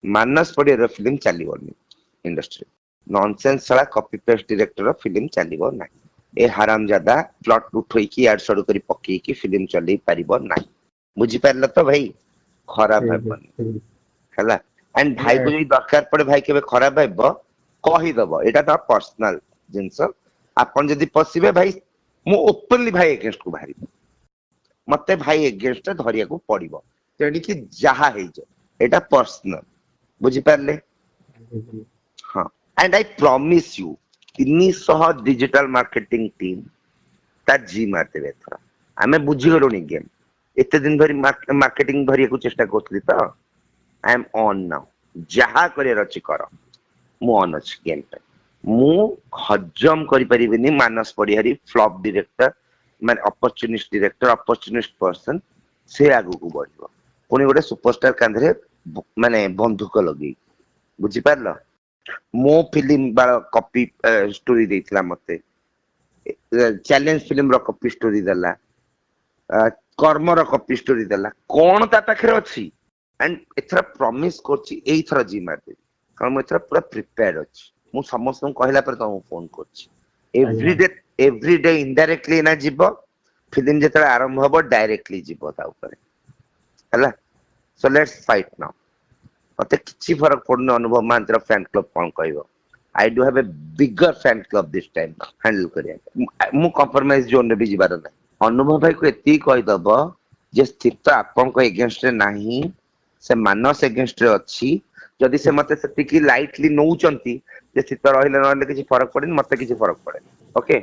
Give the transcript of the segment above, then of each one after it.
ମାନସ ପଡିଆର ଫିଲ୍ମ ଚାଲିବନି industry. Nonsense ଶଳା କପି ପେଷ୍ଟ ଡିରେକ୍ଟର ଫିଲ୍ମ ଚାଲିବ ନାହିଁ। ଏ ହାରାମଜାଦା ପ୍ଲଟ ଉଠେଇକି ଆଡ ସଡୁ କରି ପକେଇକି ଫିଲ୍ମ ଚଲେଇ ପାରିବ ନାହିଁ। ବୁଝିପାରିଲ ତ ଭାଇ? ଖରାପ ଭାବନି ହେଲା। ଆଣ୍ଡ ଭାଇକୁ ଯଦି ଦରକାର ପଡେ ଭାଇ କେବେ ଖରାପ ଭାବିବ କହିଦବ, ଏଇଟା ତ ପର୍ସନାଲ ଜିନିଷ। ଆପଣ ଯଦି ପଶିବେ ଭାଇ ମୁଁ ଓପନଲି ଭାଇ ଏଗେନଷ୍ଟ କୁ ବାହାରିବି। ମତେ ଭାଇ ଏଗେନଷ୍ଟ ଧରିବାକୁ ପଡିବ, ତେଣିକି ଯାହା ହେଇଯାଉ ଏଇଟା ପର୍ସନାଲ। ବୁଝିପାରିଲେ? ହଁ। And I promise you 300 digital marketing team ତା ଜି ମାରିଦେବେ ଏଥର। ଆମେ ବୁଝିଗଲୁଣି ଗେମ୍। ଏତେ ଦିନ ଧରି ମାର୍କେଟିଂ ଧରିବାକୁ ଚେଷ୍ଟା କରୁଥିଲି ତ। ଆଇ ଏମ୍ ଅନ୍ ନାଉ। ଯାହା କରିବାର ଅଛି କର, ମୁଁ ଅନ୍ ଅଛି ଗେମ୍ ପାଇଁ। ମୁଁ ହଜମ କରିପାରିବିନି ମାନସ ପଡିହାରୀ ଫ୍ଲପ୍ ଡିରେକ୍ଟର, ମାନେ ଅପରଚୁନିଷ୍ଟ ଡିରେକ୍ଟର, ଅପରଚୁନିଷ୍ଟ ପର୍ସନ ସେ ଆଗକୁ ବଢିବ ପୁଣି ଗୋଟେ ସୁପରଷ୍ଟାର କାନ୍ଧରେ ମାନେ ବନ୍ଧୁକ ଲଗେଇ। ବୁଝିପାରିଲ? ମୋ ଫିଲ୍ମ ବାଳ କପି ଷ୍ଟୋରି ଦେଇଥିଲା ମତେ, ଚ୍ୟାଲେଞ୍ଜ ଫିଲ୍ମ ର କପି ଷ୍ଟୋରି ଦେଲା, କର୍ମର କପି ଷ୍ଟୋରି ଦେଲା। କଣ ତା ପାଖରେ ଅଛି? ଆଣ୍ଡ ଏଥର ପ୍ରମିସ କରୁଛି ଏଇଥର ଜି ମାରିଦେବି, କାରଣ ମୁଁ ଏଥର ପୁରା ପ୍ରିପେୟାର୍ଡ ଅଛି। ମୁଁ ସମସ୍ତଙ୍କୁ କହିଲା ପରେ ତମକୁ ଫୋନ କରୁଛି। ଏଭ୍ରି ଡେ ଇନଡାଇରେକ୍ଟଲି ଏଇନା ଯିବ, ଫିଲ୍ମ ଯେତେବେଳେ ଆରମ୍ଭ ହବ ଡାଇରେକ୍ଟଲି ଯିବ ତା ଉପରେ ହେଲା। ସୋ ଲେଟ୍ସ ଫାଇଟ୍ ନାଉ। ମତେ କିଛି ଫରକ ପଡୁନି ଅନୁଭବ ମହାନ୍ତିର ଫ୍ୟାନ କ୍ଲବ କଣ କହିବ। I do have a bigger fan club this time handle କରିବା। ମୁଁ କମ୍ପ୍ରମାଇଜ ଜୋନରେ ବି ଯିବାର ନାହିଁ। ଅନୁଭବ ଭାଇକୁ ଏତିକି କହିଦବ ଯେ ସ୍ଥିତ ଆପଣଙ୍କ ଏଗେନଷ୍ଟରେ ନାହିଁ, ସେ ମାନସ ଏଗେନଷ୍ଟରେ ଅଛି। ଯଦି ସେ ମତେ ସେତିକି ଲାଇଟଲି ନଉଛନ୍ତି ଯେ ଶୀତ ରହିଲେ ନହେଲେ କିଛି ଫରକ ପଡେନି, ମତେ କିଛି ଫରକ ପଡେନି। ଓକେ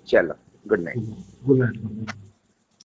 ଚାଲ, ଗୁଡ ନାଇଟ୍।